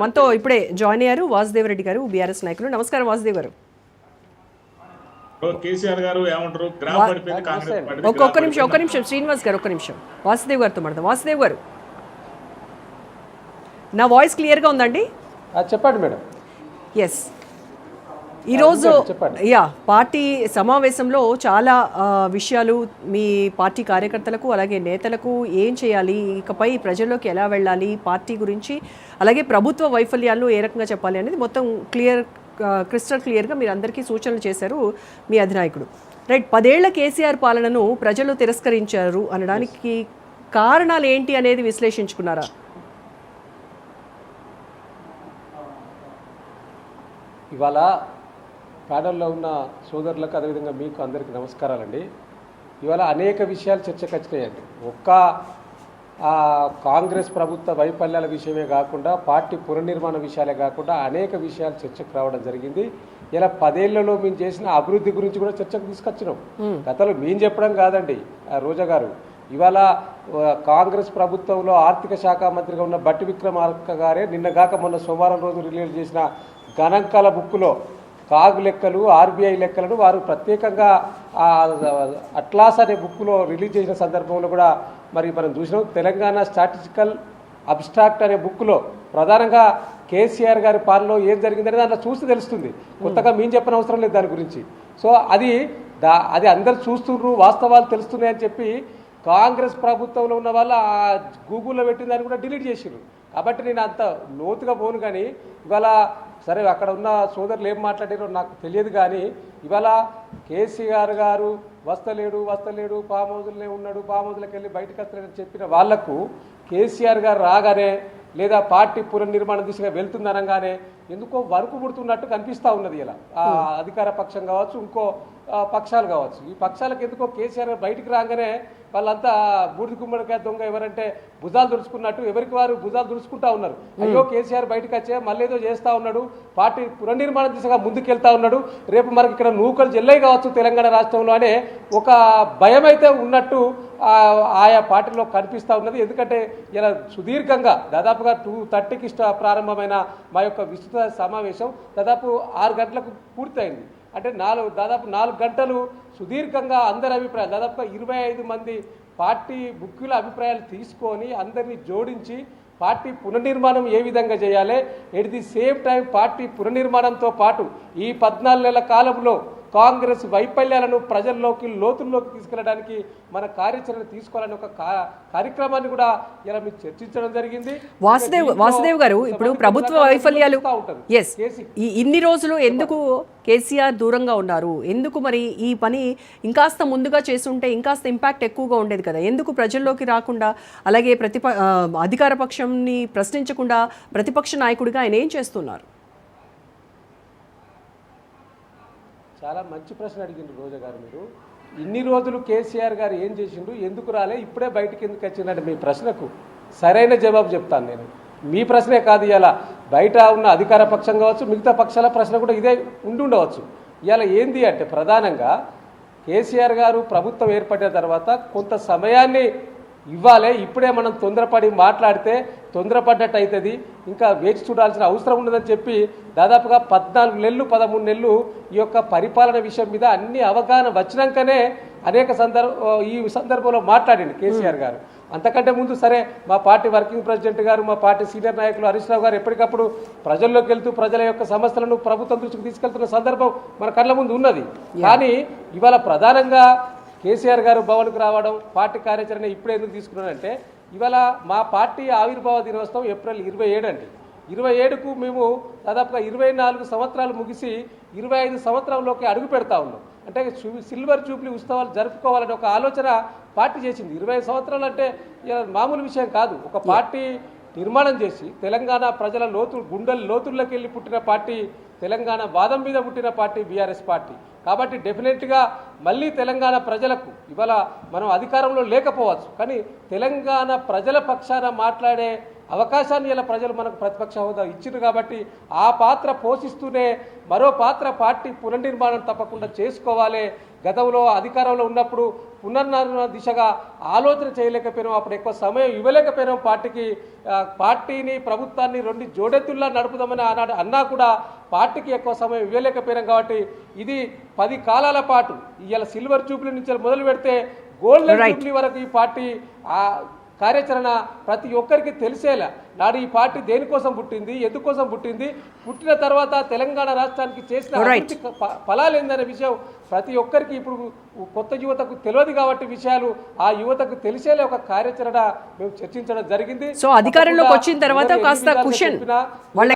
మనతో ఇప్పుడే జాయిన్ అయ్యారు వాసుదేవ్ రెడ్డి గారు, బీఆర్ఎస్ నాయకులు. నమస్కారం వాసుదేవ్ గారు. కేసీఆర్ గారు ఏమంటారు? గ్రామ పడిపోయింది, కాంగ్రెస్ పడిపోయింది. ఒక్క నిమిషం శ్రీనివాస్ గారు, ఒక్క నిమిషం వాసుదేవ్ గారితో మాట్లాడదాం. వాసుదేవ్ గారు, నా వాయిస్ క్లియర్గా ఉందండి? చెప్పండి మేడం. ఎస్, ఈరోజు పార్టీ సమావేశంలో చాలా విషయాలు మీ పార్టీ కార్యకర్తలకు అలాగే నేతలకు ఏం చేయాలి, ఇకపై ప్రజల్లోకి ఎలా వెళ్ళాలి, పార్టీ గురించి అలాగే ప్రభుత్వ వైఫల్యాలను ఏ రకంగా చెప్పాలి అనేది మొత్తం క్రిస్టల్ క్లియర్గా మీరు అందరికీ సూచనలు చేశారు మీ అధినాయకుడు. రైట్, 10 ఏళ్ల కేసీఆర్ పాలనను ప్రజలు తిరస్కరించారు అనడానికి కారణాలు ఏంటి అనేది విశ్లేషించుకున్నారా? ఇవాళ ప్యానల్లో ఉన్న సోదరులకు అదేవిధంగా మీకు అందరికీ నమస్కారాలండి. ఇవాళ అనేక విషయాలు చర్చకు వచ్చినాయండి. ఒక్క కాంగ్రెస్ ప్రభుత్వ వైఫల్యాల విషయమే కాకుండా పార్టీ పునర్నిర్మాణ విషయాలే కాకుండా అనేక విషయాలు చర్చకు రావడం జరిగింది. ఇలా 10 ఏళ్లలో మేము చేసిన అభివృద్ధి గురించి కూడా చర్చకు తీసుకొచ్చినాం. గతంలో మేము చెప్పడం కాదండి రోజా గారు. ఇవాళ కాంగ్రెస్ ప్రభుత్వంలో ఆర్థిక శాఖ మంత్రిగా ఉన్న బట్టి విక్రమార్క గారే నిన్నగాక మొన్న సోమవారం రోజు రిలీజ్ చేసిన గణాంకాల బుక్లో కాగు లెక్కలు, ఆర్బీఐ లెక్కలను వారు ప్రత్యేకంగా అట్లాస్ అనే బుక్లో రిలీజ్ చేసిన సందర్భంలో కూడా మరి మనం చూసినాం. తెలంగాణ స్టాటిస్టికల్ అబ్స్ట్రాక్ట్ అనే బుక్లో ప్రధానంగా కేసీఆర్ గారి పాలనలో ఏం జరిగిందనేది దాంట్లో చూస్తే తెలుస్తుంది. కొత్తగా మేము చెప్పిన అవసరం లేదు దాని గురించి. సో అది అందరు చూస్తున్నారు, వాస్తవాలు తెలుస్తున్నాయని చెప్పి కాంగ్రెస్ ప్రభుత్వంలో ఉన్న వాళ్ళు గూగుల్లో పెట్టిన దాన్ని కూడా డిలీట్ చేసిర్రు. కాబట్టి నేను అంత లోతుగా పోను. కానీ ఇవాళ సరే అక్కడ ఉన్న సోదరులు ఏం మాట్లాడారో నాకు తెలియదు. కానీ ఇవాళ కేసీఆర్ గారు వస్తలేడు ఫామ్ హౌజులనే ఉన్నాడు, ఫామ్ హౌజులకు వెళ్ళి బయటకు వస్తలేడని చెప్పిన వాళ్లకు కేసీఆర్ గారు రాగానే లేదా పార్టీ పునర్నిర్మాణ దిశగా వెళ్తుందనగానే ఎందుకో వరకు పుడుతున్నట్టు కనిపిస్తూ ఉన్నది. ఇలా అధికార పక్షం కావచ్చు, ఇంకో పక్షాలు కావచ్చు. ఈ పక్షాలకు ఎందుకో కేసీఆర్ బయటికి రాగానే వాళ్ళంతా బూడిద గుమ్మడికాయ దొంగ ఎవరంటే భుజాలు దుడుచుకున్నట్టు ఎవరికి వారు భుజాలు దుడుచుకుంటా ఉన్నారు. అయ్యో కేసీఆర్ బయటకు వచ్చే మళ్ళీ ఏదో చేస్తూ ఉన్నాడు, పార్టీ పునర్నిర్మాణ దిశగా ముందుకెళ్తా ఉన్నాడు, రేపు మనకి ఇక్కడ నూకలు చెల్లై కావచ్చు తెలంగాణ రాష్ట్రంలో అనే ఒక భయం అయితే ఉన్నట్టు ఆయా పార్టీలో కనిపిస్తూ ఉన్నది. ఎందుకంటే ఇలా సుదీర్ఘంగా దాదాపుగా 2:30కి ప్రారంభమైన మా యొక్క విస్తృత సమావేశం దాదాపు 6 గంటలకు పూర్తయింది. అంటే దాదాపు 4 గంటలు సుదీర్ఘంగా అందరి అభిప్రాయాలు దాదాపుగా 25 మంది పార్టీ ముఖ్యుల అభిప్రాయాలు తీసుకొని అందరినీ జోడించి పార్టీ పునర్నిర్మాణం ఏ విధంగా చేయాలి, at the same time party పునర్నిర్మాణంతో పాటు ఈ 14 నెలల కాలంలో కాంగ్రెస్ వైఫల్యాలను ప్రజల్లోకి లోతుల్లోకి తీసుకెళ్ళడానికి మన కార్యాచరణ తీసుకోవాలని ఒక కార్యక్రమాన్ని కూడా ఇలా మీరు చర్చించడం జరిగింది. వాసుదేవ్ గారు, ఇప్పుడు ప్రభుత్వ వైఫల్యాలు ఇన్ని రోజులు ఎందుకు కేసీఆర్ దూరంగా ఉన్నారు, ఎందుకు మరి ఈ పని ఇంకాస్త ముందుగా చేస్తుంటే ఇంకాస్త ఇంపాక్ట్ ఎక్కువగా ఉండేది కదా, ఎందుకు ప్రజల్లోకి రాకుండా అలాగే అధికార పక్షంని ప్రశ్నించకుండా ప్రతిపక్ష నాయకుడిగా ఆయన ఏం చేస్తున్నారు? చాలా మంచి ప్రశ్న అడిగిండ్రు రోజా గారు. మీరు ఇన్ని రోజులు కేసీఆర్ గారు ఏం చేసిండు, ఎందుకు రాలే, ఇప్పుడే బయటికి ఎందుకు వచ్చిందంటే మీ ప్రశ్నకు సరైన జవాబు చెప్తాను నేను. మీ ప్రశ్నే కాదు, ఇలా బయట ఉన్న అధికార పక్షం కావచ్చు, మిగతా పక్షాల ప్రశ్న కూడా ఇదే ఉండవచ్చు. ఇలా ఏంది అంటే ప్రధానంగా కేసీఆర్ గారు ప్రభుత్వం ఏర్పడిన తర్వాత కొంత సమయాన్ని ఇవ్వాలి. ఇప్పుడే మనం తొందరపడి మాట్లాడితే తొందరపడ్డట్టు అవుతుంది, ఇంకా వేచి చూడాల్సిన అవసరం ఉండదని చెప్పి దాదాపుగా 14 నెలలు 13 నెలలు ఈ యొక్క పరిపాలన విషయం మీద అన్ని అవగాహన వచ్చినాకనే అనేక ఈ సందర్భంలో మాట్లాడింది కేసీఆర్ గారు. అంతకంటే ముందు సరే మా పార్టీ వర్కింగ్ ప్రెసిడెంట్ గారు, మా పార్టీ సీనియర్ నాయకులు హరీష్ రావు గారు ఎప్పటికప్పుడు ప్రజల్లోకి వెళ్తూ ప్రజల యొక్క సమస్యలను ప్రభుత్వం దృష్టికి తీసుకెళ్తున్న సందర్భం మన కళ్ళ ముందు ఉన్నది. కానీ ఇవాళ ప్రధానంగా కేసీఆర్ గారు భవన్కు రావడం, పార్టీ కార్యాచరణ ఇప్పుడే ఎందుకు తీసుకున్నానంటే ఇవాళ మా పార్టీ ఆవిర్భావ దినోత్సవం ఏప్రిల్ 27 అండి. 27కు మేము దాదాపుగా 24 సంవత్సరాలు ముగిసి 25 సంవత్సరంలోకి అడుగు పెడతా ఉన్నాం. అంటే సిల్వర్ జూబ్లీ ఉత్సవాలు జరుపుకోవాలని ఒక ఆలోచన పార్టీ చేసింది. 25 సంవత్సరాలు అంటే మామూలు విషయం కాదు. ఒక పార్టీ నిర్మాణం చేసి తెలంగాణ ప్రజల గుండెల లోతుల్లోకి వెళ్ళి పుట్టిన పార్టీ, తెలంగాణ వాదం మీద పుట్టిన పార్టీ బీఆర్ఎస్ పార్టీ. కాబట్టి డెఫినెట్గా మళ్ళీ తెలంగాణ ప్రజలకు ఇవాళ మనం అధికారంలో లేకపోవచ్చు, కానీ తెలంగాణ ప్రజల పక్షాన మాట్లాడే అవకాశాన్ని ఇలా ప్రజలు మనకు ప్రతిపక్ష హోదా ఇచ్చిండ్రు కాబట్టి ఆ పాత్ర పోషిస్తూనే మరో పాత్ర పార్టీ పునర్నిర్మాణం తప్పకుండా చేసుకోవాలి. గతంలో అధికారంలో ఉన్నప్పుడు పునర్నిర్మాణ దిశగా ఆలోచన చేయలేకపోయినాం, అప్పుడు ఎక్కువ సమయం ఇవ్వలేకపోయినాం పార్టీకి. పార్టీని ప్రభుత్వాన్ని రెండు జోడెత్తుల్లా నడుపుదామని ఆనాడు అన్నా కూడా పార్టీకి ఎక్కువ సమయం ఇవ్వలేకపోయినాం. కాబట్టి ఇది 10 కాలాల పాటు ఇవాళ సిల్వర్ జూబ్లీ నుంచి మొదలు పెడితే గోల్డెన్ జూబ్లీ వరకు ఈ పార్టీ కార్యాచరణ ప్రతి ఒక్కరికి తెలిసేలా నాడు ఈ పార్టీ దేనికోసం పుట్టింది, ఎందుకోసం పుట్టింది, పుట్టిన తర్వాత తెలంగాణ రాష్ట్రానికి చేసిన అభివృద్ధి ఫలాలు ఏందనే విషయం ప్రతి ఒక్కరికి ఇప్పుడు కొత్త యువతకు తెలియదు కాబట్టి విషయాలు ఆ యువతకు తెలిసేలా ఒక కార్యాచరణ మేము చర్చించడం జరిగింది. సో అధికారంలోకి వచ్చిన తర్వాత కాస్త క్వశ్చన్ వాళ్ళ